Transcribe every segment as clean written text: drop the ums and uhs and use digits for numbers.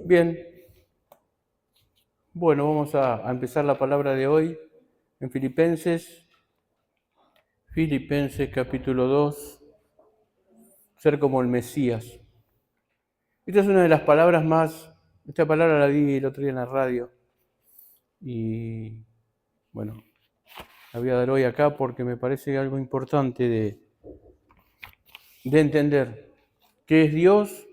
Bien, bueno, vamos a empezar la palabra de hoy en Filipenses capítulo 2, ser como el Mesías. Esta es una de las palabras esta palabra la vi el otro día en la radio y bueno, la voy a dar hoy acá porque me parece algo importante de entender qué es Dios,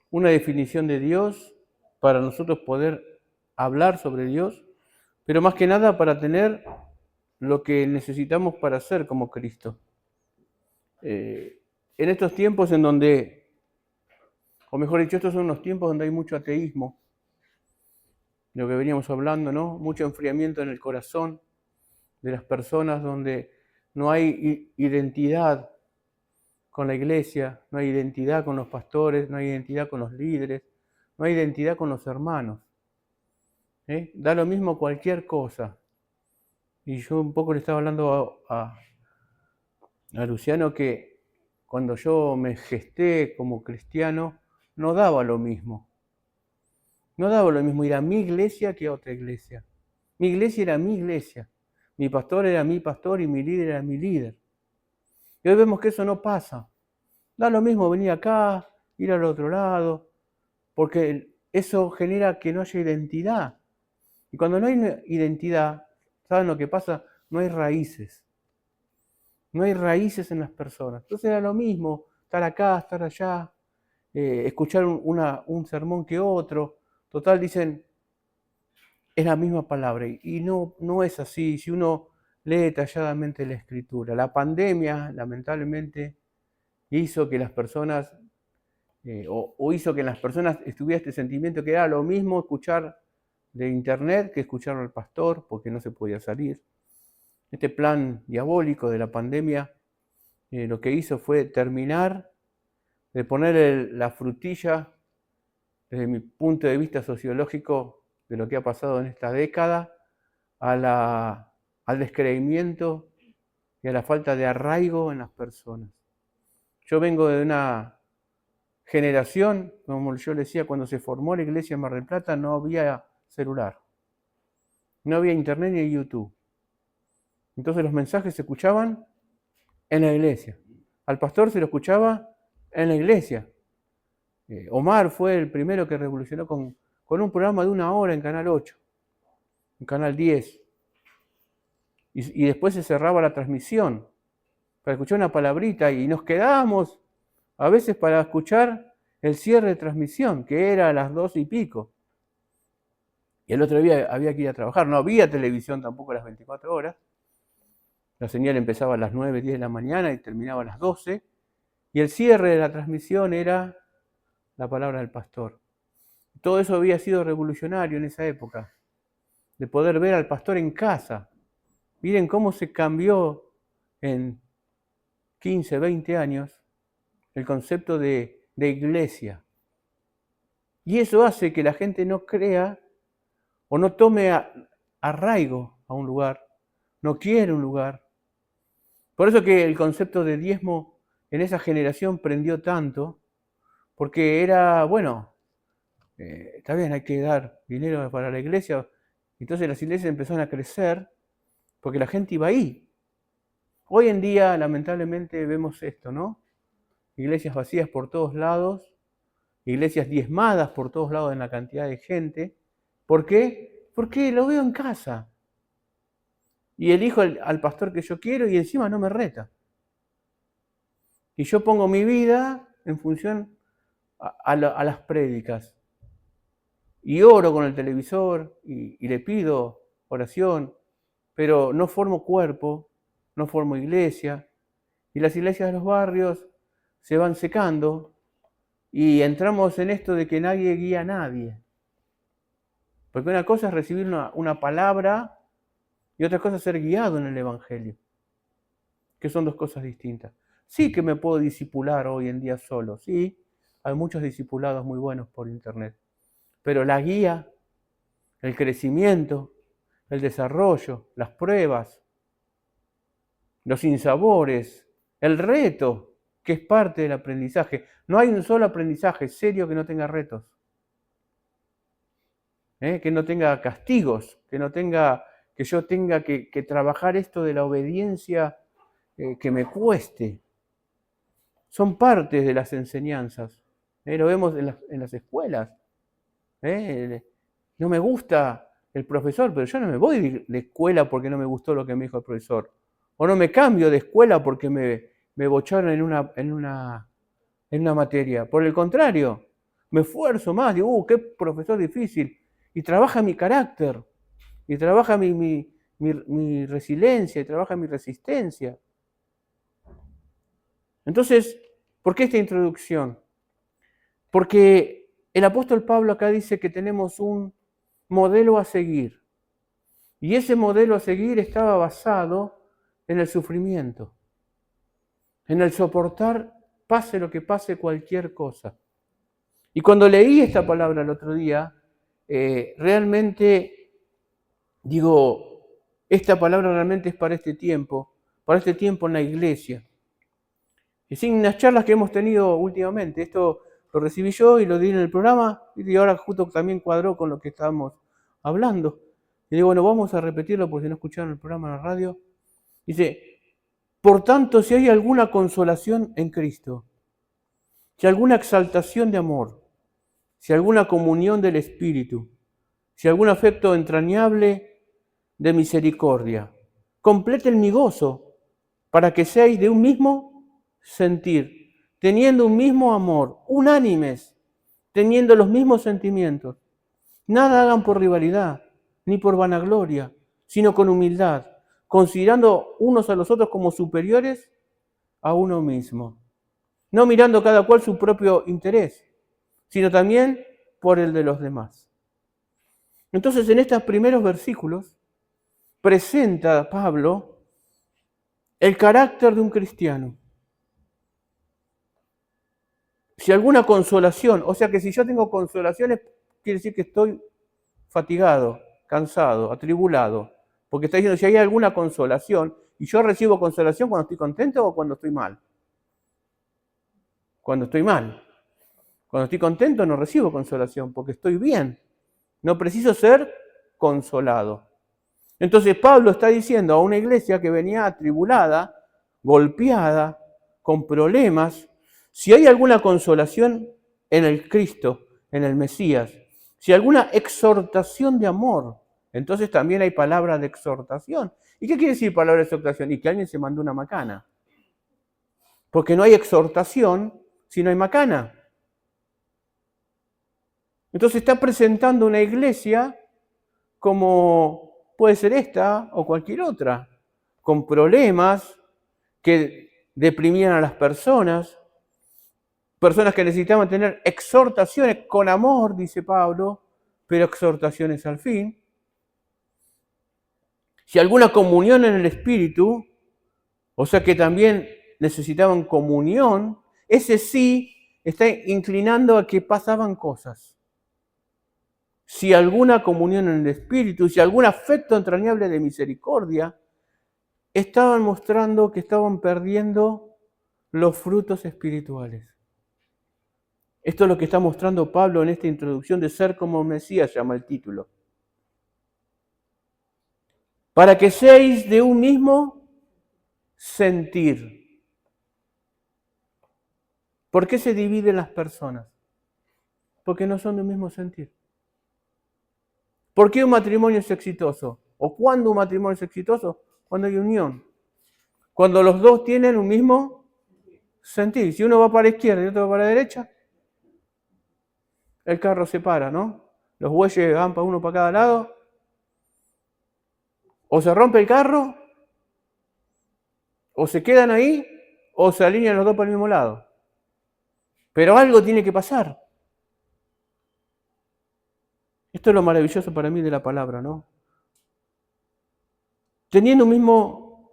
una definición de Dios para nosotros poder hablar sobre Dios, pero más que nada para tener lo que necesitamos para ser como Cristo. En estos tiempos en donde, o mejor dicho, estos son unos tiempos donde hay mucho ateísmo, de lo que veníamos hablando, ¿no? Mucho enfriamiento en el corazón de las personas, donde no hay identidad con la iglesia, no hay identidad con los pastores, no hay identidad con los líderes, no hay identidad con los hermanos. Da lo mismo cualquier cosa. Y yo un poco le estaba hablando a Luciano que cuando yo me gesté como cristiano, no daba lo mismo. No daba lo mismo ir a mi iglesia que a otra iglesia. Mi iglesia era mi iglesia. Mi pastor era mi pastor y mi líder era mi líder. Y hoy vemos que eso no pasa. Da lo mismo venir acá, ir al otro lado, porque eso genera que no haya identidad. Y cuando no hay identidad, ¿saben lo que pasa? No hay raíces. No hay raíces en las personas. Entonces era lo mismo estar acá, estar allá, escuchar un sermón que otro. Total, dicen, es la misma palabra. Y no es así. Si uno lee detalladamente la escritura. La pandemia, lamentablemente, hizo que las personas, o hizo que en las personas estuviera este sentimiento que era lo mismo escuchar de internet que escuchar al pastor, porque no se podía salir. Este plan diabólico de la pandemia lo que hizo fue terminar de poner la frutilla, desde mi punto de vista sociológico, de lo que ha pasado en esta década, al descreimiento y a la falta de arraigo en las personas. Yo vengo de una generación, como yo le decía, cuando se formó la iglesia en Mar del Plata no había celular, no había internet ni YouTube. Entonces los mensajes se escuchaban en la iglesia. Al pastor se lo escuchaba en la iglesia. Omar fue el primero que revolucionó con un programa de 1 hora en Canal 8, en Canal 10. Y después se cerraba la transmisión para escuchar una palabrita y nos quedábamos a veces para escuchar el cierre de transmisión, que era a las 12 y pico. Y el otro día había que ir a trabajar. No había televisión tampoco a las 24 horas. La señal empezaba a las 9, 10 de la mañana y terminaba a las 12. Y el cierre de la transmisión era la palabra del pastor. Todo eso había sido revolucionario en esa época, de poder ver al pastor en casa. Miren cómo se cambió en 15, 20 años el concepto de iglesia. Y eso hace que la gente no crea o no tome arraigo a un lugar, no quiere un lugar. Por eso que el concepto de diezmo en esa generación prendió tanto, porque era, bueno, está bien, hay que dar dinero para la iglesia. Entonces las iglesias empezaron a crecer porque la gente iba ahí. Hoy en día, lamentablemente, vemos esto, ¿no? Iglesias vacías por todos lados, iglesias diezmadas por todos lados en la cantidad de gente. ¿Por qué? Porque lo veo en casa. Y elijo al pastor que yo quiero y encima no me reta. Y yo pongo mi vida en función a las prédicas. Y oro con el televisor y le pido oración, pero no formo cuerpo, no formo iglesia. Y las iglesias de los barrios se van secando y entramos en esto de que nadie guía a nadie. Porque una cosa es recibir una palabra y otra cosa es ser guiado en el Evangelio, que son dos cosas distintas. Sí que me puedo discipular hoy en día solo, sí, hay muchos discipulados muy buenos por internet, pero la guía, el crecimiento, el desarrollo, las pruebas, los sinsabores, el reto, que es parte del aprendizaje. No hay un solo aprendizaje serio que no tenga retos. que no tenga castigos, que yo tenga que trabajar esto de la obediencia que me cueste. Son partes de las enseñanzas. Lo vemos en las escuelas. No me gusta el profesor, pero yo no me voy de escuela porque no me gustó lo que me dijo el profesor. O no me cambio de escuela porque me bocharon en una materia. Por el contrario, me esfuerzo más. Digo, qué profesor difícil. Y trabaja mi carácter. Y trabaja mi resiliencia. Y trabaja mi resistencia. Entonces, ¿por qué esta introducción? Porque el apóstol Pablo acá dice que tenemos un modelo a seguir. Y ese modelo a seguir estaba basado en el sufrimiento, en el soportar, pase lo que pase, cualquier cosa. Y cuando leí esta palabra el otro día, realmente digo, esta palabra realmente es para este tiempo en la iglesia. Y sin las charlas que hemos tenido últimamente, esto lo recibí yo y lo di en el programa, y ahora justo también cuadró con lo que estábamos hablando. Y digo, bueno, vamos a repetirlo por si no escucharon el programa en la radio. Dice, por tanto, si hay alguna consolación en Cristo, si alguna exaltación de amor, si alguna comunión del Espíritu, si algún afecto entrañable de misericordia, completen mi gozo para que seáis de un mismo sentir, teniendo un mismo amor, unánimes, teniendo los mismos sentimientos. Nada hagan por rivalidad, ni por vanagloria, sino con humildad, considerando unos a los otros como superiores a uno mismo, no mirando cada cual su propio interés, sino también por el de los demás. Entonces, en estos primeros versículos, presenta Pablo el carácter de un cristiano. Si alguna consolación, o sea que si yo tengo consolaciones, quiere decir que estoy fatigado, cansado, atribulado, porque está diciendo si hay alguna consolación, y yo recibo consolación cuando estoy contento o cuando estoy mal. Cuando estoy mal. Cuando estoy contento no recibo consolación, porque estoy bien. No preciso ser consolado. Entonces Pablo está diciendo a una iglesia que venía atribulada, golpeada, con problemas, si hay alguna consolación en el Cristo, en el Mesías, si hay alguna exhortación de amor, entonces también hay palabra de exhortación. ¿Y qué quiere decir palabra de exhortación? Y que alguien se mandó una macana. Porque no hay exhortación si no hay macana. Entonces está presentando una iglesia como puede ser esta o cualquier otra, con problemas que deprimían a las personas que necesitaban tener exhortaciones con amor, dice Pablo, pero exhortaciones al fin. Si alguna comunión en el Espíritu, o sea que también necesitaban comunión, ese sí está inclinando a que pasaban cosas. Si alguna comunión en el Espíritu, si algún afecto entrañable de misericordia, estaban mostrando que estaban perdiendo los frutos espirituales. Esto es lo que está mostrando Pablo en esta introducción de ser como Mesías, llama el título. Para que seáis de un mismo sentir. ¿Por qué se dividen las personas? Porque no son de un mismo sentir. ¿Por qué un matrimonio es exitoso? ¿O cuándo un matrimonio es exitoso? Cuando hay unión. Cuando los dos tienen un mismo sentir. Si uno va para la izquierda y otro va para la derecha, el carro se para, ¿no? Los bueyes van para uno para cada lado. O se rompe el carro, o se quedan ahí, o se alinean los dos para el mismo lado. Pero algo tiene que pasar. Esto es lo maravilloso para mí de la palabra, ¿no? Teniendo un mismo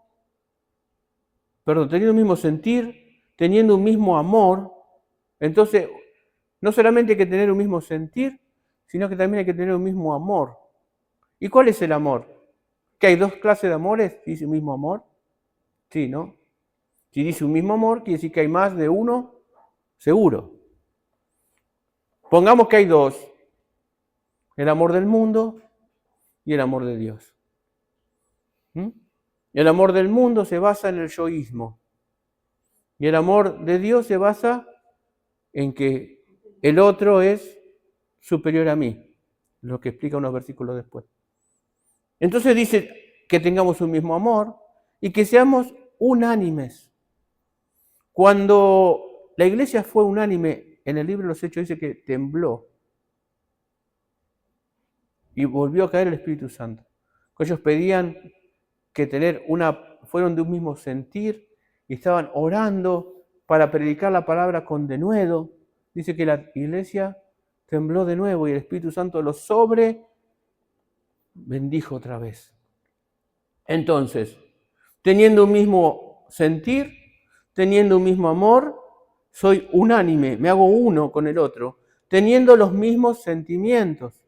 sentir, teniendo un mismo amor, entonces no solamente hay que tener un mismo sentir, sino que también hay que tener un mismo amor. ¿Y cuál es el amor? ¿Que hay dos clases de amores? ¿Dice un mismo amor? Sí, ¿no? Si dice un mismo amor, quiere decir que hay más de uno, seguro. Pongamos que hay dos. El amor del mundo y el amor de Dios. ¿Mm? El amor del mundo se basa en el yoísmo. Y el amor de Dios se basa en que el otro es superior a mí, lo que explica unos versículos después. Entonces dice que tengamos un mismo amor y que seamos unánimes. Cuando la iglesia fue unánime, en el libro de los Hechos dice que tembló y volvió a caer el Espíritu Santo. Ellos pedían que fueron de un mismo sentir y estaban orando para predicar la palabra con denuedo. Dice que la iglesia tembló de nuevo y el Espíritu Santo los bendijo otra vez. Entonces, teniendo un mismo sentir, teniendo un mismo amor, soy unánime, me hago uno con el otro, teniendo los mismos sentimientos.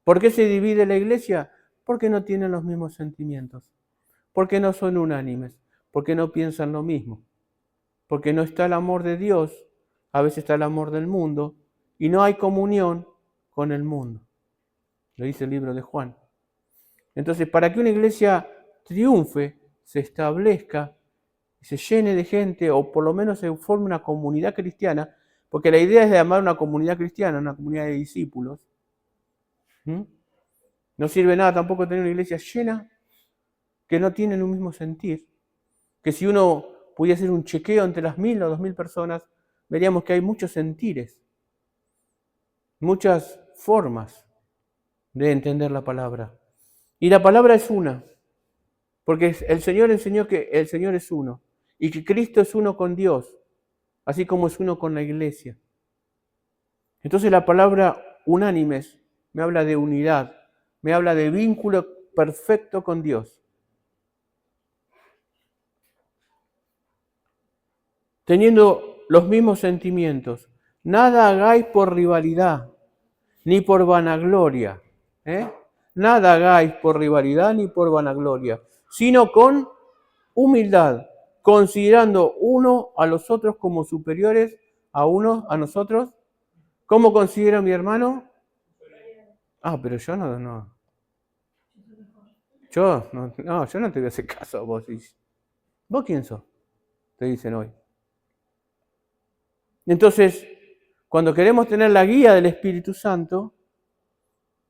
¿Por qué se divide la iglesia? Porque no tienen los mismos sentimientos, porque no son unánimes, porque no piensan lo mismo, porque no está el amor de Dios, a veces está el amor del mundo, y no hay comunión con el mundo. Lo dice el libro de Juan. Entonces, para que una iglesia triunfe, se establezca, se llene de gente, o por lo menos se forme una comunidad cristiana, porque la idea es de llamar una comunidad cristiana, una comunidad de discípulos. No sirve nada tampoco tener una iglesia llena que no tienen un mismo sentir. Que si uno pudiera hacer un chequeo entre las 1.000 o 2.000 personas, veríamos que hay muchos sentires, muchas formas de entender la palabra. Y la palabra es una, porque el Señor enseñó que el Señor es uno y que Cristo es uno con Dios, así como es uno con la iglesia. Entonces la palabra unánimes me habla de unidad, me habla de vínculo perfecto con Dios. Teniendo los mismos sentimientos, nada hagáis por rivalidad, ni por vanagloria. Nada hagáis por rivalidad ni por vanagloria, sino con humildad, considerando uno a los otros como superiores a nosotros. ¿Cómo considero a mi hermano? Pero yo no. Yo no te voy a hacer caso a vos. ¿Vos quién sos? Te dicen hoy. Entonces, cuando queremos tener la guía del Espíritu Santo,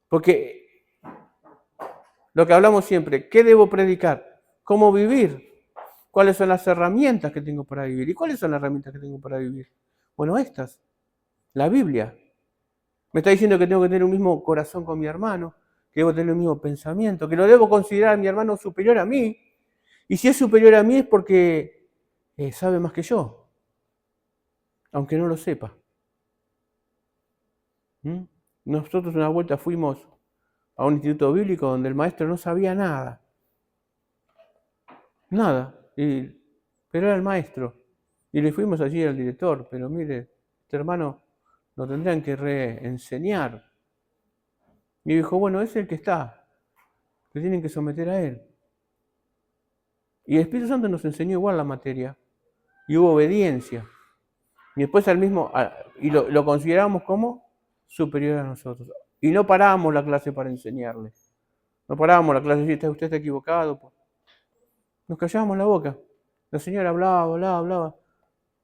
porque lo que hablamos siempre, ¿qué debo predicar? ¿Cómo vivir? ¿Cuáles son las herramientas que tengo para vivir? ¿Y cuáles son las herramientas que tengo para vivir? Bueno, estas. La Biblia. Me está diciendo que tengo que tener un mismo corazón con mi hermano, que debo tener un mismo pensamiento, que lo debo considerar a mi hermano superior a mí. Y si es superior a mí es porque sabe más que yo, aunque no lo sepa. Nosotros una vuelta fuimos a un instituto bíblico donde el maestro no sabía nada. Nada. Pero era el maestro. Y le fuimos allí al director, pero mire, este hermano lo tendrían que reenseñar. Y dijo, bueno, es el que está, que tienen que someter a él. Y el Espíritu Santo nos enseñó igual la materia. Y hubo obediencia. Y después y lo consideramos como superior a nosotros. Y no parábamos la clase para enseñarle. No parábamos la clase y decir, usted está equivocado. Nos callábamos la boca. La señora hablaba.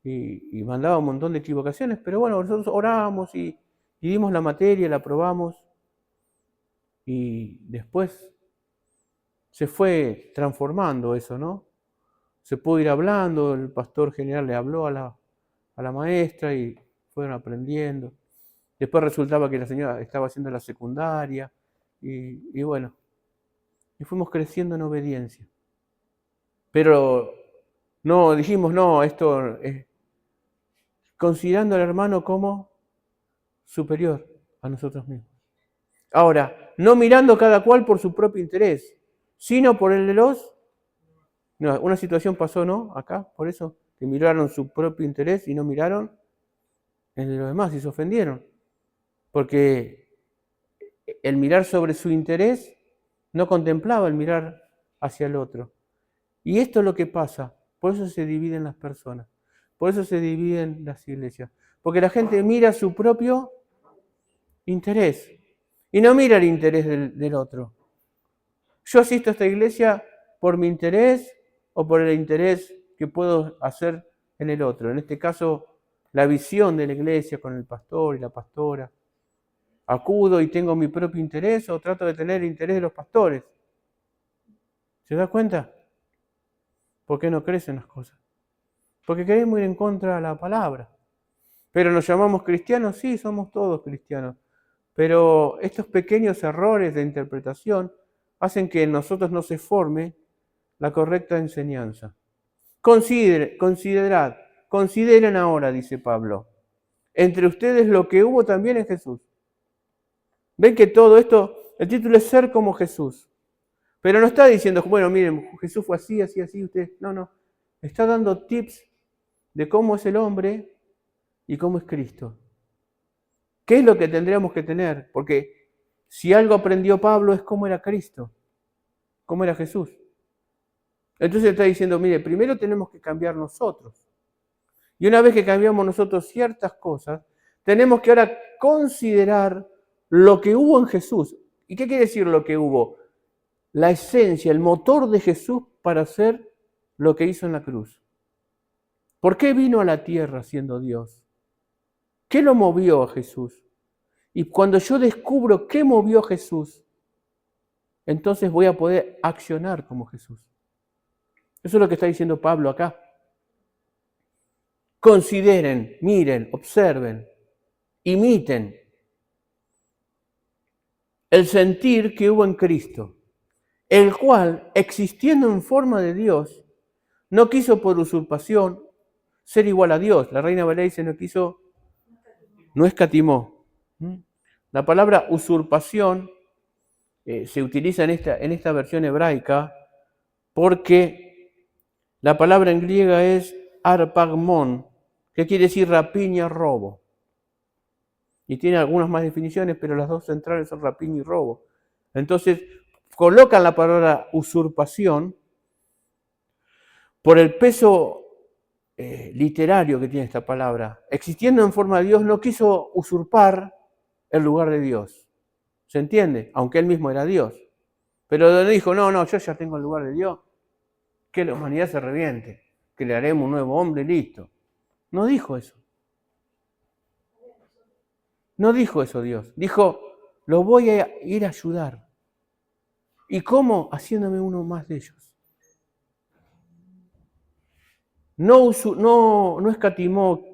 Y mandaba un montón de equivocaciones. Pero bueno, nosotros orábamos y dimos la materia, la aprobamos. Y después se fue transformando eso, ¿no? Se pudo ir hablando, el pastor general le habló a la maestra y fueron aprendiendo. Después resultaba que la señora estaba haciendo la secundaria y bueno, y fuimos creciendo en obediencia. Pero no dijimos, no, esto es considerando al hermano como superior a nosotros mismos. Ahora, no mirando cada cual por su propio interés, sino por el de los... No, una situación pasó, ¿no? Acá, por eso, que miraron su propio interés y no miraron el de los demás y se ofendieron. Porque el mirar sobre su interés no contemplaba el mirar hacia el otro. Y esto es lo que pasa. Por eso se dividen las personas. Por eso se dividen las iglesias. Porque la gente mira su propio interés. Y no mira el interés del otro. Yo asisto a esta iglesia por mi interés o por el interés que puedo hacer en el otro. En este caso, la visión de la iglesia con el pastor y la pastora. ¿Acudo y tengo mi propio interés o trato de tener el interés de los pastores? ¿Se da cuenta? ¿Por qué no crecen las cosas? Porque queremos ir en contra de la palabra. Pero nos llamamos cristianos, sí, somos todos cristianos. Pero estos pequeños errores de interpretación hacen que en nosotros no se forme la correcta enseñanza. Consideren ahora, dice Pablo, entre ustedes lo que hubo también en Jesús. Ven que todo esto, el título es Ser como Jesús. Pero no está diciendo, bueno, miren, Jesús fue así, así, así, usted. No. Está dando tips de cómo es el hombre y cómo es Cristo. ¿Qué es lo que tendríamos que tener? Porque si algo aprendió Pablo es cómo era Cristo, cómo era Jesús. Entonces está diciendo, mire, primero tenemos que cambiar nosotros. Y una vez que cambiamos nosotros ciertas cosas, tenemos que ahora considerar lo que hubo en Jesús. ¿Y qué quiere decir lo que hubo? La esencia, el motor de Jesús para hacer lo que hizo en la cruz. ¿Por qué vino a la tierra siendo Dios? ¿Qué lo movió a Jesús? Y cuando yo descubro qué movió a Jesús, entonces voy a poder accionar como Jesús. Eso es lo que está diciendo Pablo acá. Consideren, miren, observen, imiten el sentir que hubo en Cristo, el cual, existiendo en forma de Dios, no quiso por usurpación ser igual a Dios. La Reina Valera dice, no escatimó. La palabra usurpación se utiliza en esta versión hebraica porque la palabra en griega es arpagmón, que quiere decir rapiña, robo. Y tiene algunas más definiciones, pero las dos centrales son rapiña y robo. Entonces, colocan la palabra usurpación por el peso literario que tiene esta palabra. Existiendo en forma de Dios, no quiso usurpar el lugar de Dios. ¿Se entiende? Aunque él mismo era Dios. Pero dijo, no, yo ya tengo el lugar de Dios. Que la humanidad se reviente. Que le haremos un nuevo hombre y listo. No dijo eso. No dijo eso Dios. Dijo, lo voy a ir a ayudar. ¿Y cómo? Haciéndome uno más de ellos. No escatimó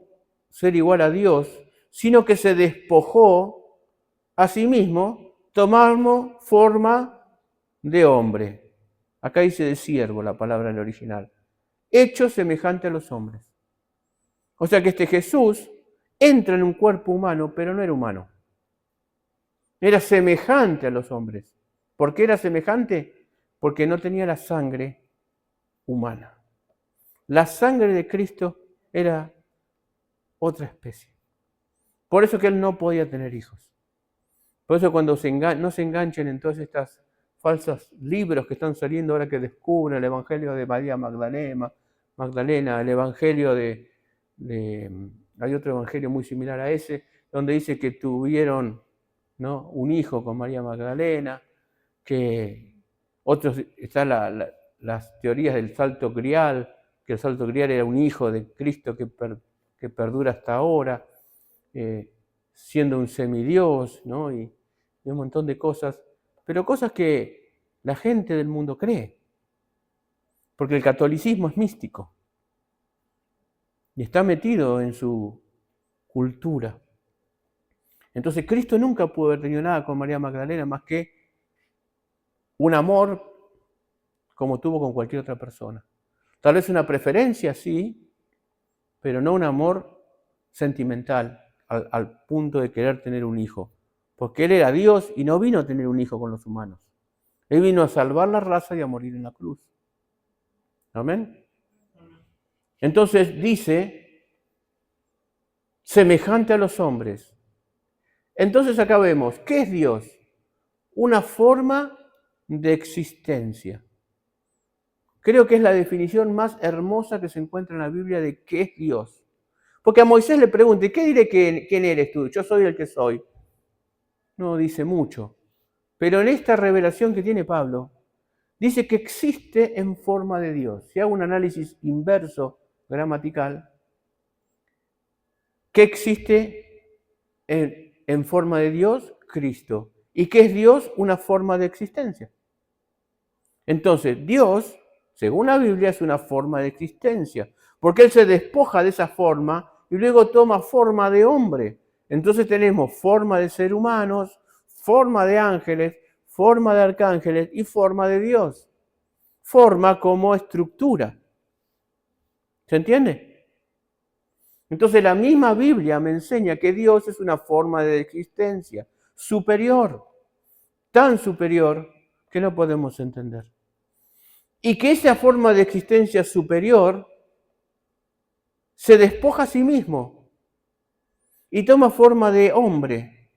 ser igual a Dios, sino que se despojó a sí mismo, tomando forma de hombre. Acá dice de siervo la palabra en el original. Hecho semejante a los hombres. O sea que este Jesús entra en un cuerpo humano, pero no era humano. Era semejante a los hombres. ¿Por qué era semejante? Porque no tenía la sangre humana. La sangre de Cristo era otra especie. Por eso que él no podía tener hijos. Por eso cuando no se enganchen en todas estas falsos libros que están saliendo ahora que descubren el Evangelio de María Magdalena, el Evangelio hay otro Evangelio muy similar a ese, donde dice que tuvieron, ¿no?, un hijo con María Magdalena, que otros, están las teorías del salto grial, que el salto grial era un hijo de Cristo que perdura hasta ahora, siendo un semidios, ¿no?, y un montón de cosas, pero cosas que la gente del mundo cree, porque el catolicismo es místico y está metido en su cultura. Entonces Cristo nunca pudo haber tenido nada con María Magdalena más que un amor como tuvo con cualquier otra persona. Tal vez una preferencia, sí, pero no un amor sentimental al punto de querer tener un hijo. Porque él era Dios y no vino a tener un hijo con los humanos. Él vino a salvar la raza y a morir en la cruz. ¿Amén? Entonces dice, semejante a los hombres. Entonces acá vemos, ¿qué es Dios? Una forma de existencia. Creo que es la definición más hermosa que se encuentra en la Biblia de qué es Dios. Porque a Moisés le pregunté, ¿qué diré quién eres tú? Yo soy el que soy. no dice mucho. Pero en esta revelación que tiene Pablo, dice que existe en forma de Dios. Si hago un análisis inverso gramatical, ¿qué existe en forma de Dios? Cristo. ¿Y qué es Dios? Una forma de existencia. Entonces, Dios, según la Biblia, es una forma de existencia, porque Él se despoja de esa forma y luego toma forma de hombre. Entonces tenemos forma de ser humanos, forma de ángeles, forma de arcángeles y forma de Dios. Forma como estructura. ¿Se entiende? Entonces la misma Biblia me enseña que Dios es una forma de existencia superior, tan superior que no podemos entender. Y que esa forma de existencia superior se despoja a sí mismo y toma forma de hombre.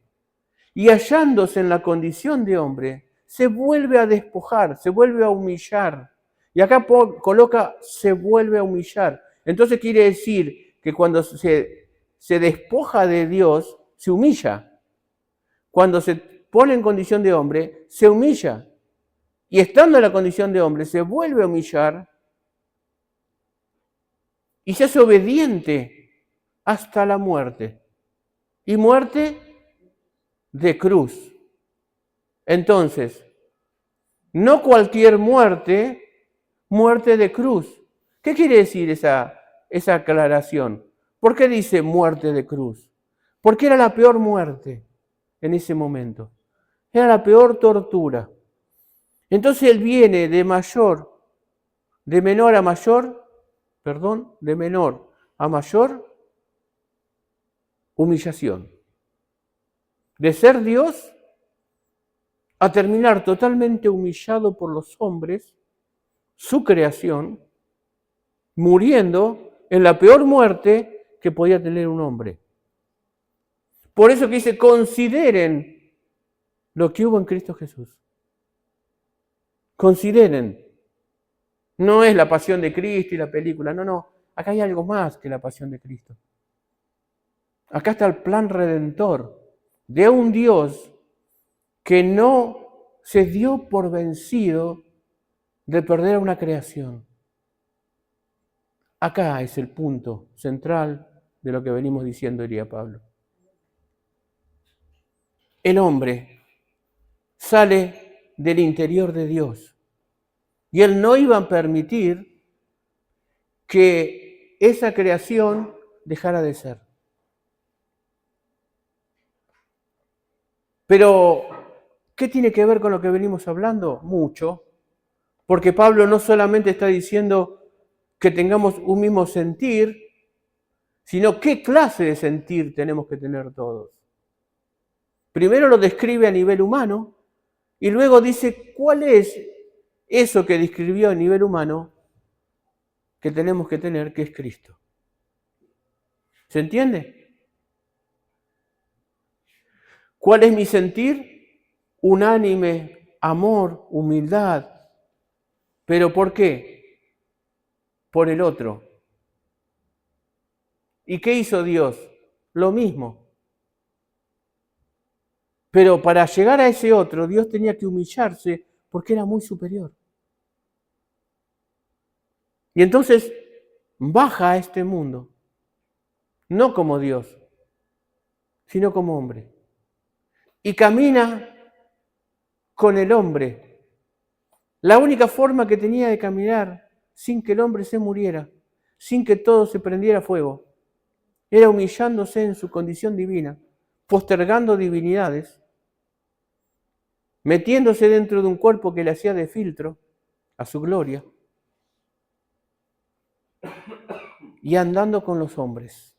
Y hallándose en la condición de hombre, se vuelve a despojar, se vuelve a humillar. Y acá coloca se vuelve a humillar. Entonces quiere decir que cuando se despoja de Dios, se humilla. Cuando se pone en condición de hombre, se humilla. Y estando en la condición de hombre, se vuelve a humillar y se hace obediente hasta la muerte. Y muerte de cruz. Entonces, no cualquier muerte, muerte de cruz. ¿Qué quiere decir esa aclaración? ¿Por qué dice muerte de cruz? Porque era la peor muerte en ese momento. Era la peor tortura. Entonces Él viene de menor a mayor, de menor a mayor humillación. De ser Dios a terminar totalmente humillado por los hombres, su creación, muriendo en la peor muerte que podía tener un hombre. Por eso que dice, consideren lo que hubo en Cristo Jesús. Consideren. No es la pasión de Cristo y la película, no. Acá hay algo más que la pasión de Cristo. Acá está el plan redentor de un Dios que no se dio por vencido de perder a una creación. Acá es el punto central de lo que venimos diciendo, diría Pablo. El hombre sale del interior de Dios y Él no iba a permitir que esa creación dejara de ser. Pero, ¿qué tiene que ver con lo que venimos hablando? Mucho, porque Pablo no solamente está diciendo que tengamos un mismo sentir, sino qué clase de sentir tenemos que tener todos. Primero lo describe a nivel humano y luego dice cuál es eso que describió a nivel humano que tenemos que tener, que es Cristo. ¿Se entiende? ¿Cuál es mi sentir? Unánime, amor, humildad. ¿Pero por qué? Por el otro. ¿Y qué hizo Dios? Lo mismo. Pero para llegar a ese otro, Dios tenía que humillarse porque era muy superior. Y entonces baja a este mundo, no como Dios, sino como hombre. Y camina con el hombre. La única forma que tenía de caminar sin que el hombre se muriera, sin que todo se prendiera fuego, era humillándose en su condición divina, postergando divinidades, metiéndose dentro de un cuerpo que le hacía de filtro a su gloria y andando con los hombres.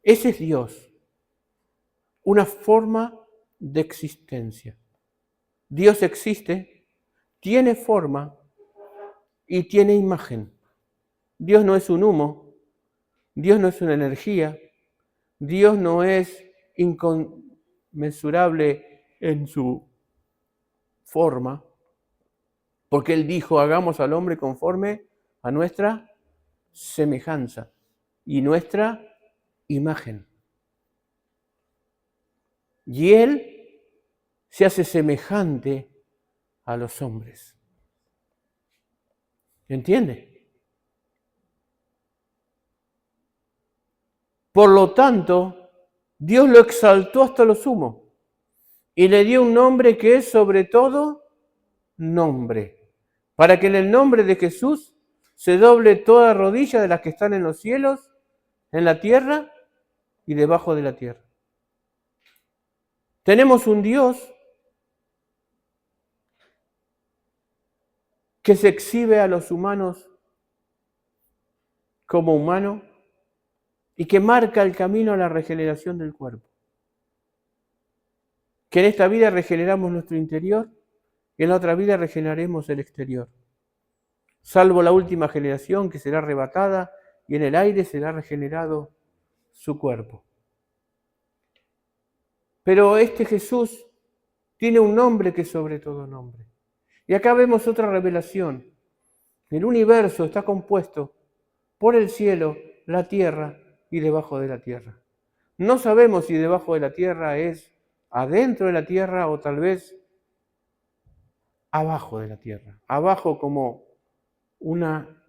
Ese es Dios, una forma de existencia. Dios existe, tiene forma y tiene imagen. Dios no es un humo, Dios no es una energía, Dios no es inconmensurable en su forma, porque Él dijo, hagamos al hombre conforme a nuestra semejanza y nuestra imagen. y Él se hace semejante a los hombres. ¿Entiende? Por lo tanto, Dios lo exaltó hasta lo sumo y le dio un nombre que es sobre todo nombre, para que en el nombre de Jesús se doble toda rodilla de las que están en los cielos, en la tierra y debajo de la tierra. Tenemos un Dios que se exhibe a los humanos como humano y que marca el camino a la regeneración del cuerpo. Que en esta vida regeneramos nuestro interior y en la otra vida regeneraremos el exterior. Salvo la última generación que será arrebatada y en el aire será regenerado su cuerpo. Pero este Jesús tiene un nombre que es sobre todo nombre. Y acá vemos otra revelación. El universo está compuesto por el cielo, la tierra y debajo de la tierra. No sabemos si debajo de la tierra es adentro de la tierra o tal vez abajo de la tierra. Abajo como una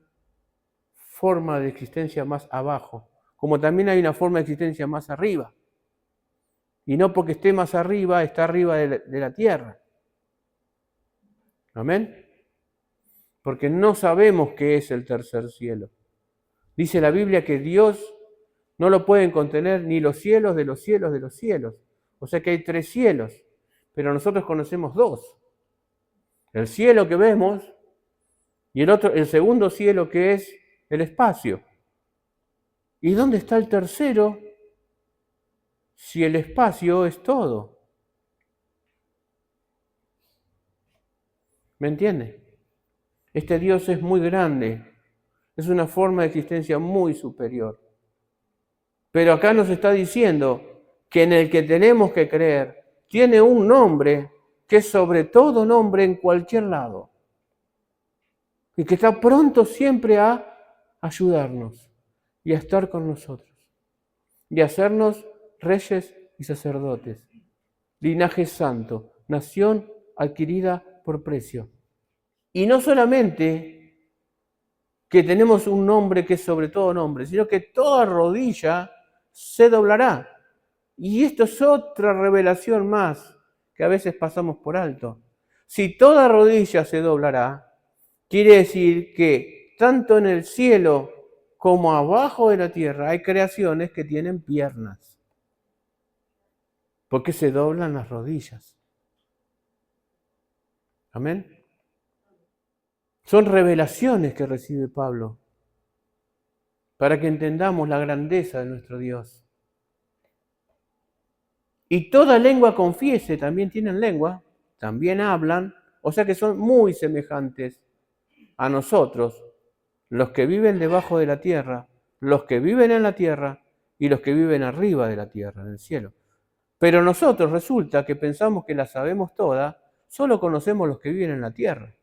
forma de existencia más abajo, como también hay una forma de existencia más arriba. Y no porque esté más arriba, está arriba de la tierra. ¿Amén? Porque no sabemos qué es el tercer cielo. Dice la Biblia que Dios no lo pueden contener ni los cielos de los cielos de los cielos. O sea que hay 3 cielos, pero nosotros conocemos 2. El cielo que vemos y el segundo cielo que es el espacio. ¿Y dónde está el tercero si el espacio es todo? ¿Me entiende? Este Dios es muy grande, es una forma de existencia muy superior. Pero acá nos está diciendo que en el que tenemos que creer tiene un nombre que es sobre todo nombre en cualquier lado y que está pronto siempre a ayudarnos y a estar con nosotros y a hacernos reyes y sacerdotes, linaje santo, nación adquirida por precio. Y no solamente que tenemos un nombre que es sobre todo nombre, sino que toda rodilla se doblará. Y esto es otra revelación más que a veces pasamos por alto. Si toda rodilla se doblará, quiere decir que tanto en el cielo como abajo de la tierra hay creaciones que tienen piernas, porque se doblan las rodillas. Amén. Son revelaciones que recibe Pablo para que entendamos la grandeza de nuestro Dios. Y toda lengua confiese, también tienen lengua, también hablan, o sea que son muy semejantes a nosotros, los que viven debajo de la tierra, los que viven en la tierra y los que viven arriba de la tierra, en el cielo. Pero nosotros resulta que pensamos que la sabemos toda, solo conocemos los que viven en la tierra.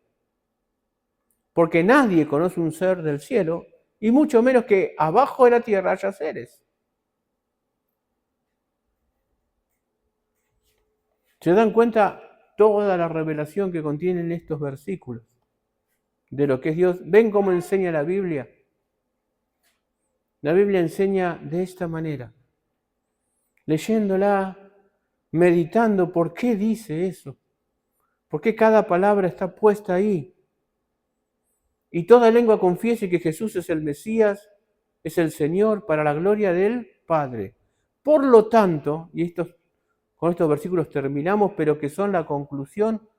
Porque nadie conoce un ser del cielo, y mucho menos que abajo de la tierra haya seres. ¿Se dan cuenta toda la revelación que contienen estos versículos de lo que es Dios? ¿Ven cómo enseña la Biblia? La Biblia enseña de esta manera, leyéndola, meditando por qué dice eso, por qué cada palabra está puesta ahí. Y toda lengua confiese que Jesús es el Mesías, es el Señor, para la gloria del Padre. Por lo tanto, y con estos versículos terminamos, pero que son la conclusión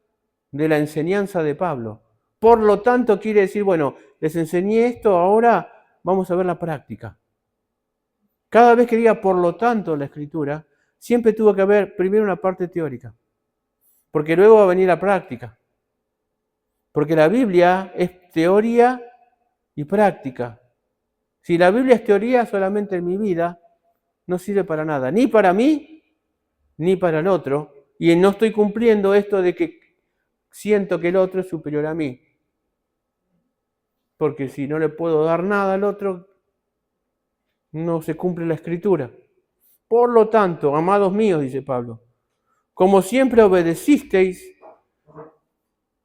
de la enseñanza de Pablo. Por lo tanto, quiere decir, bueno, les enseñé esto, ahora vamos a ver la práctica. Cada vez que diga por lo tanto la Escritura, siempre tuvo que haber primero una parte teórica, porque luego va a venir la práctica. Porque la Biblia es teoría y práctica. Si la Biblia es teoría solamente en mi vida, no sirve para nada, ni para mí, ni para el otro. Y no estoy cumpliendo esto de que siento que el otro es superior a mí. Porque si no le puedo dar nada al otro, no se cumple la Escritura. Por lo tanto, amados míos, dice Pablo, como siempre obedecisteis,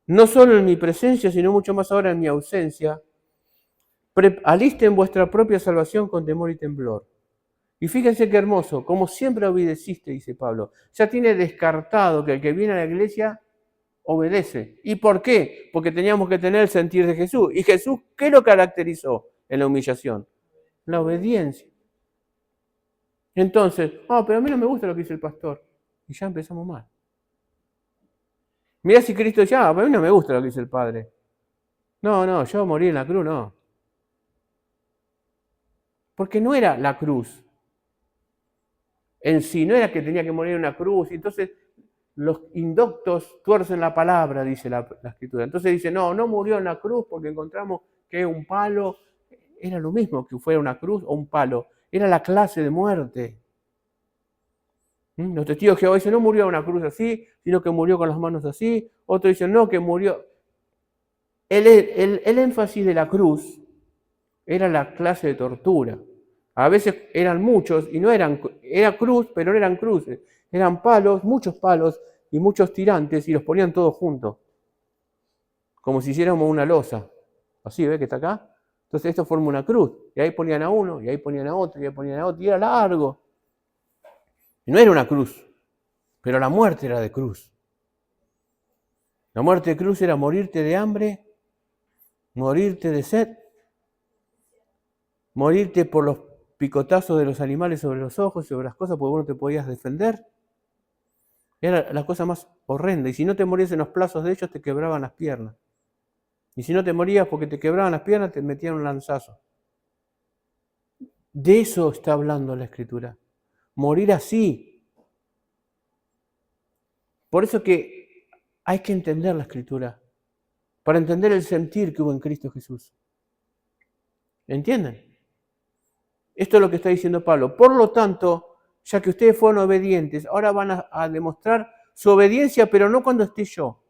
no solo en mi presencia, sino mucho más ahora en mi ausencia, alisten vuestra propia salvación con temor y temblor. Y fíjense qué hermoso, como siempre obedeciste, dice Pablo. Ya tiene descartado que el que viene a la iglesia obedece. ¿Y por qué? Porque teníamos que tener el sentir de Jesús. ¿Y Jesús qué lo caracterizó en la humillación? La obediencia. Entonces, pero a mí no me gusta lo que dice el pastor. Y ya empezamos mal. Mirá si Cristo dice, a mí no me gusta lo que dice el Padre. No, yo morí en la cruz, no. Porque no era la cruz en sí, no era que tenía que morir en una cruz. Entonces, los indoctos tuercen la palabra, dice la Escritura. Entonces dice, no murió en la cruz porque encontramos que un palo era lo mismo que fuera una cruz o un palo. Era la clase de muerte. Los testigos de Jehová dicen, no murió en una cruz así, sino que murió con las manos así. Otros dicen, no, que murió. El énfasis de la cruz era la clase de tortura. A veces eran muchos y no era cruz, pero no eran cruces. Eran palos, muchos palos y muchos tirantes y los ponían todos juntos. Como si hiciéramos una losa. Así, ¿ves que está acá? Entonces esto forma una cruz. Y ahí ponían a uno, y ahí ponían a otro, y ahí ponían a otro, y era largo. Y no era una cruz, pero la muerte era de cruz. La muerte de cruz era morirte de hambre, morirte de sed, morirte por los picotazos de los animales sobre los ojos, sobre las cosas, porque vos no te podías defender. Era la cosa más horrenda. Y si no te morías en los plazos de ellos, te quebraban las piernas. Y si no te morías porque te quebraban las piernas, te metían un lanzazo. De eso está hablando la Escritura. Morir así. Por eso que hay que entender la Escritura. Para entender el sentir que hubo en Cristo Jesús. ¿Entienden? Esto es lo que está diciendo Pablo. Por lo tanto, ya que ustedes fueron obedientes, ahora van a demostrar su obediencia, pero no cuando esté yo.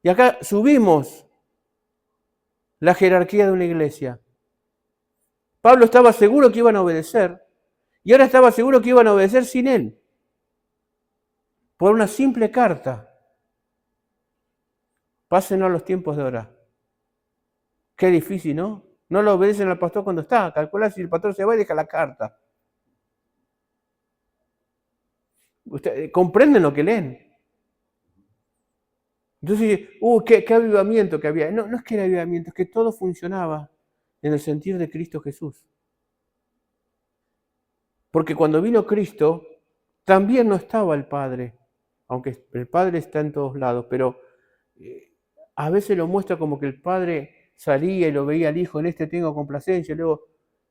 Y acá subimos la jerarquía de una iglesia. Pablo estaba seguro que iban a obedecer, y ahora estaba seguro que iban a obedecer sin él. Por una simple carta. Pásenos los tiempos de ahora. Qué difícil, ¿no? No lo obedecen al pastor cuando está. Calculá si el pastor se va y deja la carta. ¿Ustedes comprenden lo que leen? Entonces, qué avivamiento que había. No es que era avivamiento, es que todo funcionaba en el sentir de Cristo Jesús. Porque cuando vino Cristo, también no estaba el Padre, aunque el Padre está en todos lados, pero a veces lo muestra como que el Padre salía y lo veía al Hijo, en este tengo complacencia,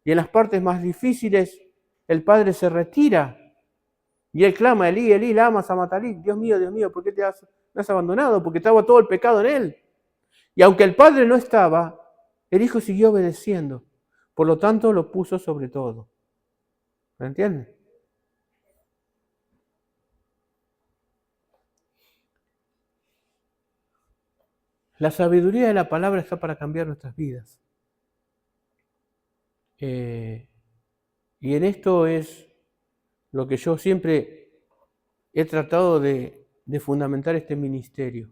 y en las partes más difíciles el Padre se retira y él clama, Elí, Elí, lama sabactani, Dios mío, ¿por qué me has abandonado? Porque estaba todo el pecado en él. Y aunque el Padre no estaba, el Hijo siguió obedeciendo, por lo tanto lo puso sobre todo. ¿Me entienden? La sabiduría de la palabra está para cambiar nuestras vidas. Y en esto es lo que yo siempre he tratado de fundamentar este ministerio.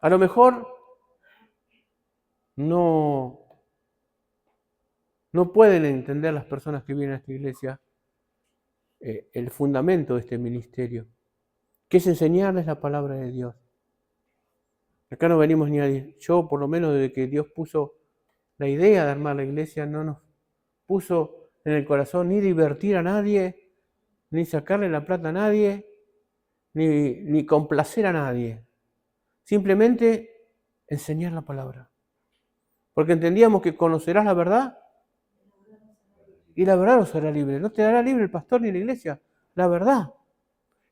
A lo mejor no pueden entender las personas que vienen a esta iglesia el fundamento de este ministerio, que es enseñarles la palabra de Dios. Acá no venimos ni a... Yo, por lo menos desde que Dios puso la idea de armar la iglesia, no nos puso en el corazón ni divertir a nadie, ni sacarle la plata a nadie, ni complacer a nadie. Simplemente enseñar la palabra. Porque entendíamos que conocerás la verdad y la verdad nos hará libre. No te hará libre el pastor ni la iglesia, la verdad.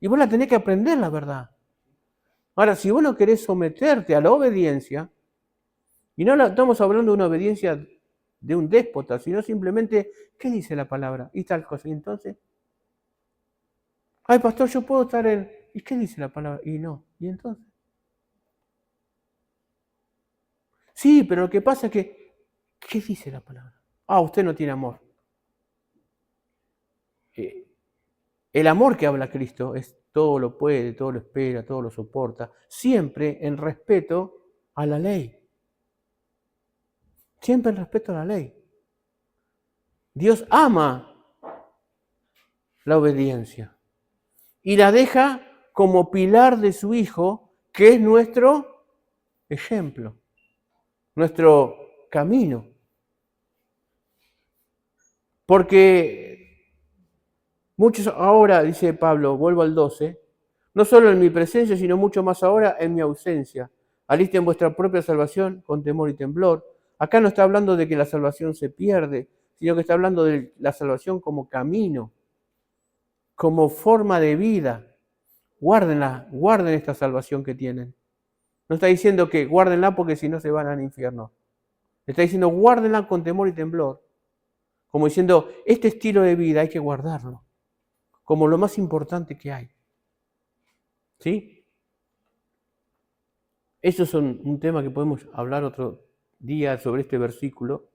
Y vos la tenés que aprender, la verdad. Ahora, si vos no querés someterte a la obediencia, y no estamos hablando de una obediencia de un déspota, sino simplemente, ¿qué dice la palabra? Y tal cosa. Y entonces, ay, pastor, yo puedo estar en... ¿Y qué dice la palabra? Y no. ¿Y entonces? Sí, pero lo que pasa es que, ¿qué dice la palabra? Usted no tiene amor. El amor que habla Cristo es todo lo puede, todo lo espera, todo lo soporta, siempre en respeto a la ley. Siempre en respeto a la ley. Dios ama la obediencia y la deja como pilar de su Hijo, que es nuestro ejemplo, nuestro camino. Porque muchos ahora, dice Pablo, vuelvo al 12, no solo en mi presencia, sino mucho más ahora en mi ausencia. Alisten vuestra propia salvación con temor y temblor. Acá no está hablando de que la salvación se pierde, sino que está hablando de la salvación como camino, como forma de vida. Guárdenla, guarden esta salvación que tienen. No está diciendo que guárdenla porque si no se van al infierno. Está diciendo guárdenla con temor y temblor. Como diciendo, este estilo de vida hay que guardarlo como lo más importante que hay. ¿Sí? Eso es un tema que podemos hablar otro día sobre este versículo,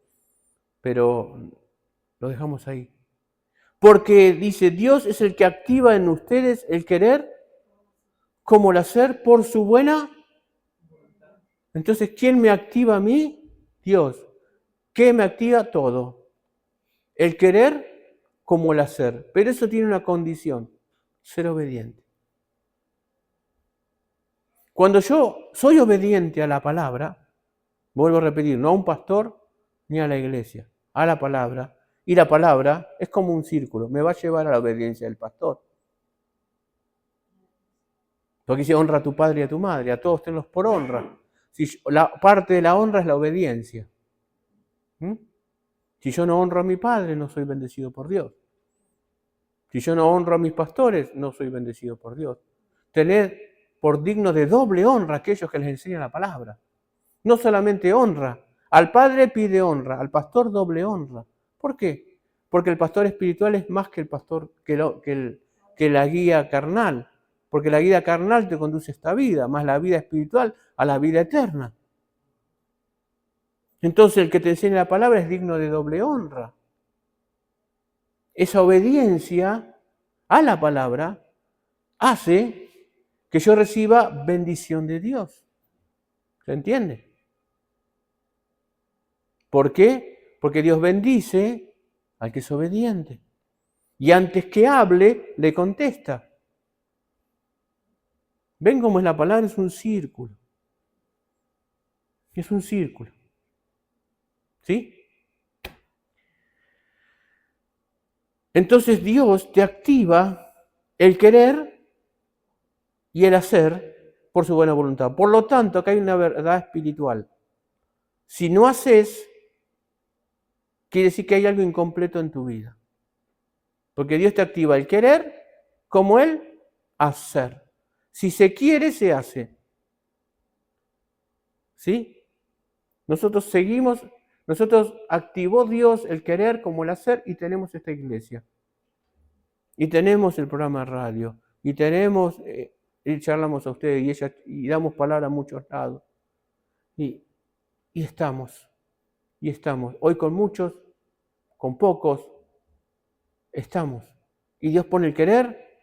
pero lo dejamos ahí. Porque dice, Dios es el que activa en ustedes el querer como el hacer por su buena. Entonces, ¿quién me activa a mí? Dios. ¿Qué me activa? Todo. El querer como el hacer. Pero eso tiene una condición, ser obediente. Cuando yo soy obediente a la palabra, vuelvo a repetir, no a un pastor ni a la iglesia, a la palabra, y la palabra es como un círculo, me va a llevar a la obediencia del pastor. Porque dice, honra a tu padre y a tu madre, a todos tenlos por honra. Si la parte de la honra es la obediencia. Si yo no honro a mi padre, no soy bendecido por Dios. Si yo no honro a mis pastores, no soy bendecido por Dios. Tened por digno de doble honra a aquellos que les enseñan la palabra. No solamente honra, al padre pide honra, al pastor doble honra. ¿Por qué? Porque el pastor espiritual es más que el pastor, que la guía carnal. Porque la guía carnal te conduce a esta vida, más la vida espiritual a la vida eterna. Entonces el que te enseña la palabra es digno de doble honra. Esa obediencia a la palabra hace que yo reciba bendición de Dios. ¿Se entiende? ¿Por qué? Porque Dios bendice al que es obediente. Y antes que hable, le contesta. ¿Ven cómo es la palabra? Es un círculo. Es un círculo. ¿Sí? Entonces Dios te activa el querer y el hacer por su buena voluntad. Por lo tanto, acá hay una verdad espiritual. Si no haces, quiere decir que hay algo incompleto en tu vida. Porque Dios te activa el querer como el hacer. Si se quiere, se hace. ¿Sí? Nosotros activó Dios el querer como el hacer y tenemos esta iglesia. Y tenemos el programa de radio. Y tenemos, y charlamos a ustedes y damos palabra a muchos lados. Y estamos. Hoy con muchos, con pocos, estamos. Y Dios pone el querer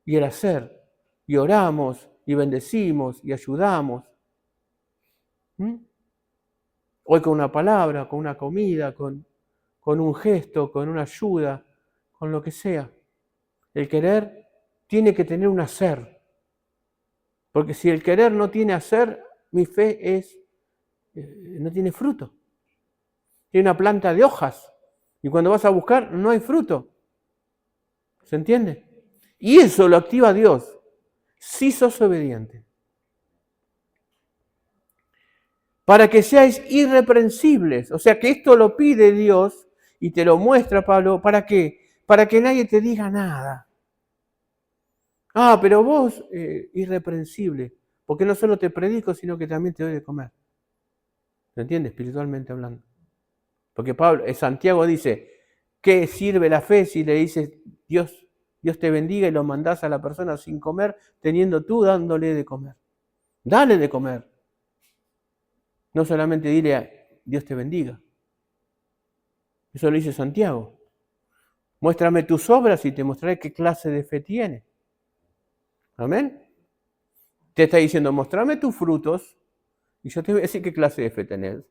y el hacer. Y oramos, y bendecimos, y ayudamos. Hoy con una palabra, con una comida, con un gesto, con una ayuda, con lo que sea. El querer tiene que tener un hacer. Porque si el querer no tiene hacer, mi fe no tiene fruto. Tiene una planta de hojas. Y cuando vas a buscar, no hay fruto. ¿Se entiende? Y eso lo activa Dios. Si sos obediente. Para que seáis irreprensibles. O sea que esto lo pide Dios y te lo muestra Pablo. ¿Para qué? Para que nadie te diga nada. Ah, pero vos, irreprensible. Porque no solo te predico, sino que también te doy de comer. ¿Se entiende? Espiritualmente hablando. Porque Santiago dice, ¿qué sirve la fe si le dices Dios te bendiga y lo mandás a la persona sin comer, teniendo tú dándole de comer? Dale de comer. No solamente dile a Dios te bendiga. Eso lo dice Santiago. Muéstrame tus obras y te mostraré qué clase de fe tiene. Amén. Te está diciendo, mostrame tus frutos y yo te voy a decir qué clase de fe tenés.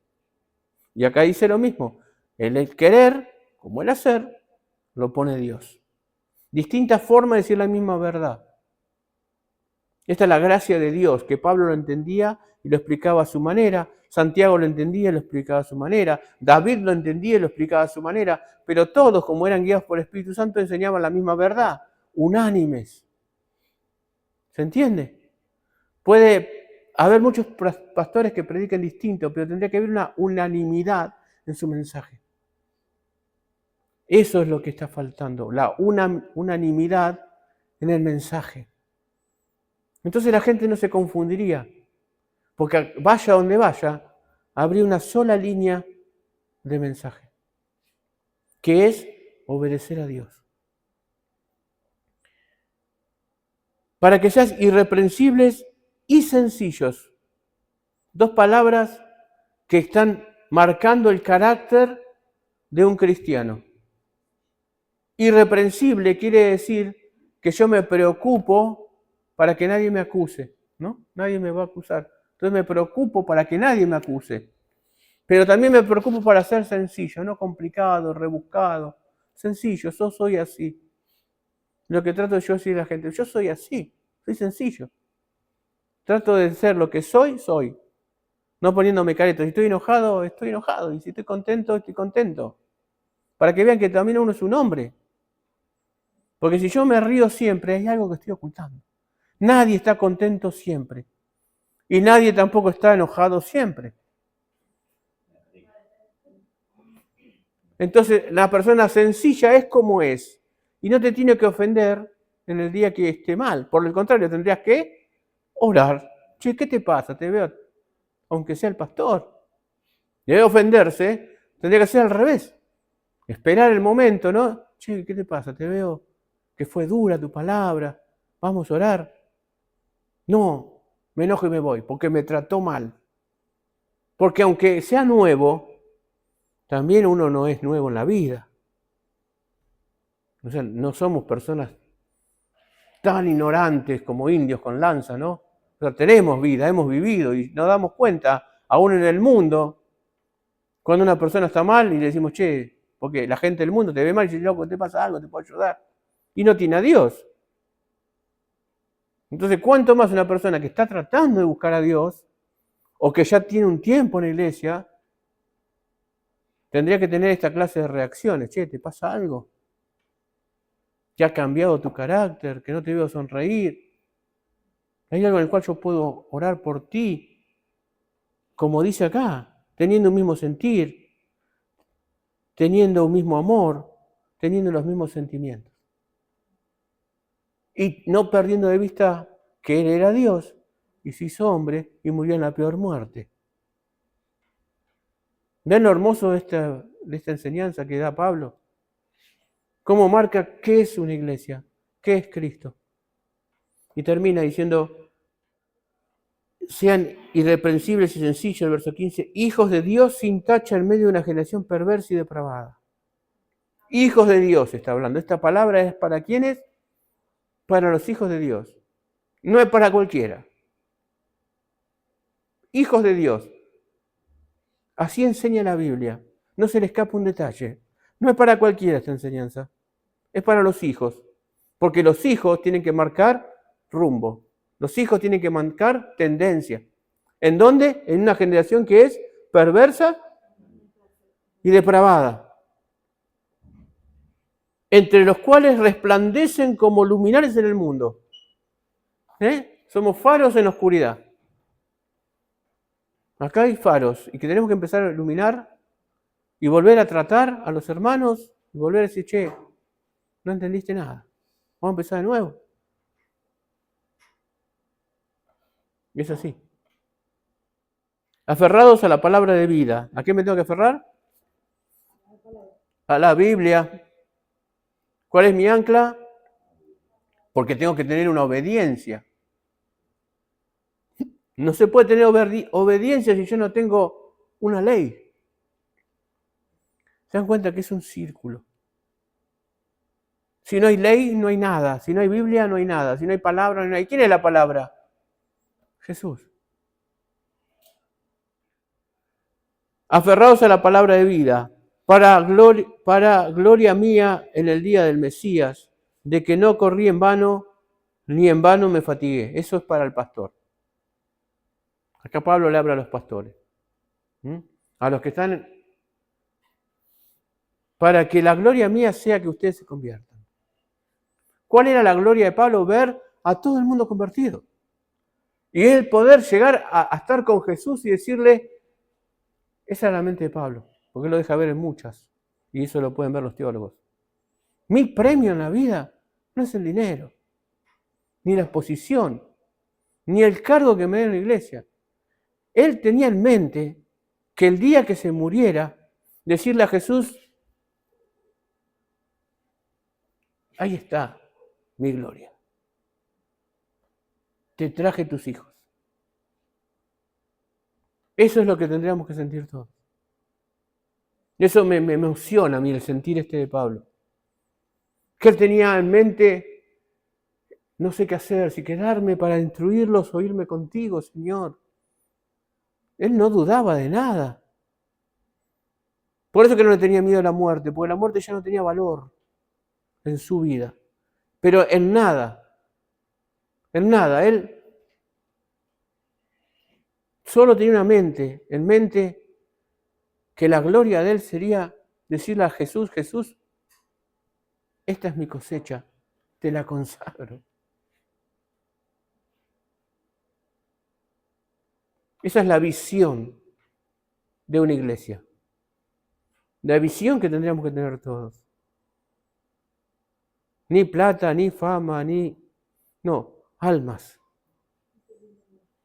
Y acá dice lo mismo. El querer, como el hacer, lo pone Dios. Distintas formas de decir la misma verdad. Esta es la gracia de Dios, que Pablo lo entendía y lo explicaba a su manera, Santiago lo entendía y lo explicaba a su manera, David lo entendía y lo explicaba a su manera, pero todos, como eran guiados por el Espíritu Santo, enseñaban la misma verdad, unánimes. ¿Se entiende? Puede haber muchos pastores que prediquen distinto, pero tendría que haber una unanimidad en su mensaje. Eso es lo que está faltando, la unanimidad en el mensaje. Entonces la gente no se confundiría, porque vaya donde vaya, habría una sola línea de mensaje, que es obedecer a Dios. Para que seas irreprensibles y sencillos. Dos palabras que están marcando el carácter de un cristiano. Irreprensible quiere decir que yo me preocupo para que nadie me acuse, ¿no? Nadie me va a acusar. Entonces me preocupo para que nadie me acuse. Pero también me preocupo para ser sencillo, no complicado, rebuscado. Sencillo, yo soy así. Lo que trato yo decir a la gente, yo soy así, soy sencillo. Trato de ser lo que soy, soy. No poniéndome caretas. Si estoy enojado, estoy enojado. Y si estoy contento, estoy contento. Para que vean que también uno es un hombre. Porque si yo me río siempre, hay algo que estoy ocultando. Nadie está contento siempre. Y nadie tampoco está enojado siempre. Entonces, la persona sencilla es como es. Y no te tiene que ofender en el día que esté mal. Por el contrario, tendrías que orar. Che, ¿qué te pasa? Te veo, aunque sea el pastor. Debe ofenderse, tendría que ser al revés. Esperar el momento, ¿no? Che, ¿qué te pasa? Te veo que fue dura tu palabra. Vamos a orar. No, me enojo y me voy, porque me trató mal. Porque aunque sea nuevo, también uno no es nuevo en la vida. O sea, no somos personas tan ignorantes como indios con lanza, ¿no? O sea, tenemos vida, hemos vivido y nos damos cuenta, aún en el mundo, cuando una persona está mal y le decimos, che, porque la gente del mundo te ve mal y dice, loco, te pasa algo, te puedo ayudar. Y no tiene a Dios. Entonces, ¿cuánto más una persona que está tratando de buscar a Dios o que ya tiene un tiempo en la iglesia, tendría que tener esta clase de reacciones? Che, ¿te pasa algo? ¿Que ha cambiado tu carácter? ¿Que no te veo sonreír? ¿Hay algo en el cual yo puedo orar por ti? Como dice acá, teniendo un mismo sentir, teniendo un mismo amor, teniendo los mismos sentimientos. Y no perdiendo de vista que Él era Dios y se hizo hombre y murió en la peor muerte. ¿Ven lo hermoso de esta enseñanza que da Pablo? ¿Cómo marca qué es una iglesia? ¿Qué es Cristo? Y termina diciendo, sean irreprensibles y sencillos, el verso 15, hijos de Dios sin tacha en medio de una generación perversa y depravada. Hijos de Dios está hablando. Esta palabra es para quiénes? Para los hijos de Dios. No es para cualquiera. Hijos de Dios. Así enseña la Biblia. No se le escapa un detalle. No es para cualquiera esta enseñanza. Es para los hijos. Porque los hijos tienen que marcar rumbo. Los hijos tienen que marcar tendencia. ¿En dónde? En una generación que es perversa y depravada. Entre los cuales resplandecen como luminares en el mundo. Somos faros en la oscuridad. Acá hay faros y que tenemos que empezar a iluminar y volver a tratar a los hermanos y volver a decir, che, no entendiste nada. Vamos a empezar de nuevo. Y es así. Aferrados a la palabra de vida. ¿A qué me tengo que aferrar? A la Biblia. ¿Cuál es mi ancla? Porque tengo que tener una obediencia. No se puede tener obediencia si yo no tengo una ley. ¿Se dan cuenta que es un círculo? Si no hay ley, no hay nada. Si no hay Biblia, no hay nada. Si no hay palabra, no hay... ¿Quién es la palabra? Jesús. Aferrados a la palabra de vida, para gloria mía en el día del Mesías, de que no corrí en vano, ni en vano me fatigué. Eso es para el pastor. Acá Pablo le habla a los pastores. A los que están... Para que la gloria mía sea que ustedes se conviertan. ¿Cuál era la gloria de Pablo? Ver a todo el mundo convertido. Y el poder llegar a estar con Jesús y decirle, esa es la mente de Pablo, porque él lo deja ver en muchas, y eso lo pueden ver los teólogos. Mi premio en la vida no es el dinero, ni la posición, ni el cargo que me dé en la iglesia. Él tenía en mente que el día que se muriera, decirle a Jesús, ahí está mi gloria. Te traje tus hijos. Eso es lo que tendríamos que sentir todos. Eso me emociona a mí el sentir de Pablo. Que él tenía en mente, no sé qué hacer, si quedarme para instruirlos o irme contigo, Señor. Él no dudaba de nada. Por eso que no le tenía miedo a la muerte, porque la muerte ya no tenía valor en su vida. Pero en nada, él solo tenía una mente, en mente que la gloria de él sería decirle a Jesús, Jesús, esta es mi cosecha, te la consagro. Esa es la visión de una iglesia. La visión que tendríamos que tener todos. Ni plata, ni fama, no, almas.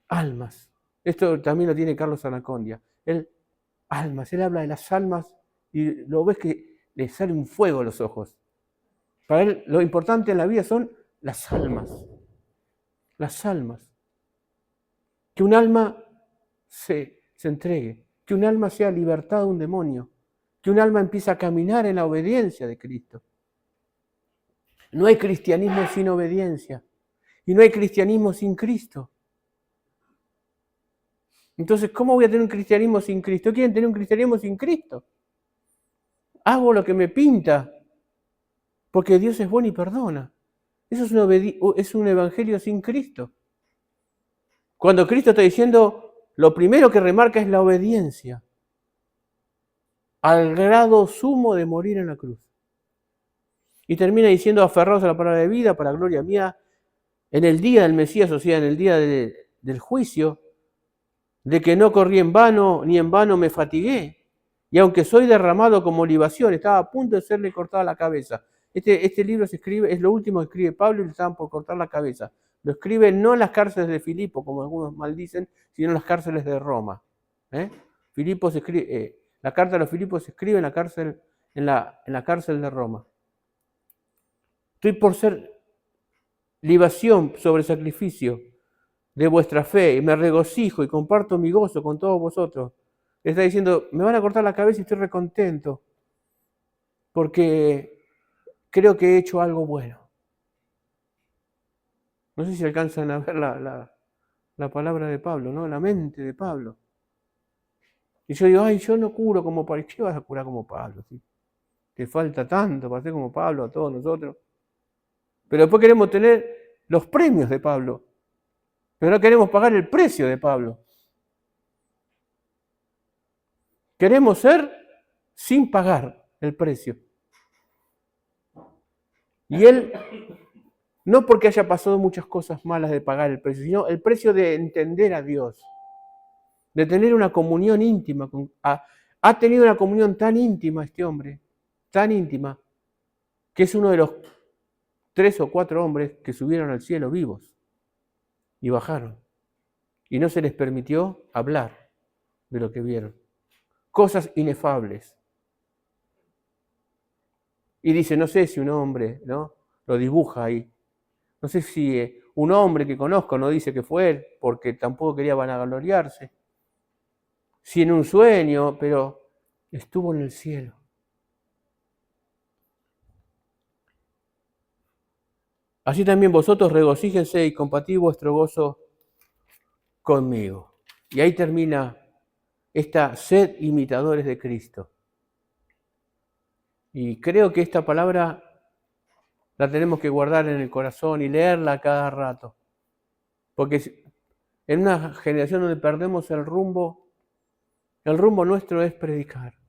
Almas. Esto también lo tiene Carlos Anacondia. Almas, él habla de las almas y lo ves que le sale un fuego a los ojos. Para él lo importante en la vida son las almas. Las almas. Que un alma se entregue, que un alma sea libertado de un demonio, que un alma empiece a caminar en la obediencia de Cristo. No hay cristianismo sin obediencia y no hay cristianismo sin Cristo. Entonces, ¿cómo voy a tener un cristianismo sin Cristo? ¿Quieren tener un cristianismo sin Cristo? Hago lo que me pinta, porque Dios es bueno y perdona. Eso es un evangelio sin Cristo. Cuando Cristo está diciendo, lo primero que remarca es la obediencia, al grado sumo de morir en la cruz. Y termina diciendo, aferrados a la palabra de vida, para gloria mía, en el día del Mesías, o sea, en el día del juicio, de que no corrí en vano, ni en vano me fatigué. Y aunque soy derramado como libación, estaba a punto de serle cortada la cabeza. Este libro se escribe, es lo último que escribe Pablo y le estaban por cortar la cabeza. Lo escribe no en las cárceles de Filipo, como algunos maldicen, sino en las cárceles de Roma. Filipo se escribe, la carta de los Filipos se escribe en la cárcel, en la cárcel de Roma. Estoy por ser libación sobre sacrificio de vuestra fe, y me regocijo y comparto mi gozo con todos vosotros. Le está diciendo, me van a cortar la cabeza y estoy recontento, porque creo que he hecho algo bueno. No sé si alcanzan a ver la palabra de Pablo, ¿no? La mente de Pablo. Y yo digo, yo no curo como Pablo. ¿Qué vas a curar como Pablo? ¿Sí? Te falta tanto para ser como Pablo a todos nosotros. Pero después queremos tener los premios de Pablo. Pero no queremos pagar el precio de Pablo. Queremos ser sin pagar el precio. Y él, no porque haya pasado muchas cosas malas de pagar el precio, sino el precio de entender a Dios, de tener una comunión íntima. Ha tenido una comunión tan íntima este hombre, tan íntima, que es uno de los 3 o 4 hombres que subieron al cielo vivos y bajaron. Y no se les permitió hablar de lo que vieron. Cosas inefables. Y dice, no sé si un hombre, ¿no? Lo dibuja ahí. No sé si un hombre que conozco no dice que fue él, porque tampoco quería vanagloriarse. Si en un sueño, pero estuvo en el cielo. Así también vosotros regocíjense y compartid vuestro gozo conmigo. Y ahí termina esta sed imitadores de Cristo. Y creo que esta palabra la tenemos que guardar en el corazón y leerla cada rato. Porque en una generación donde perdemos el rumbo nuestro es predicar.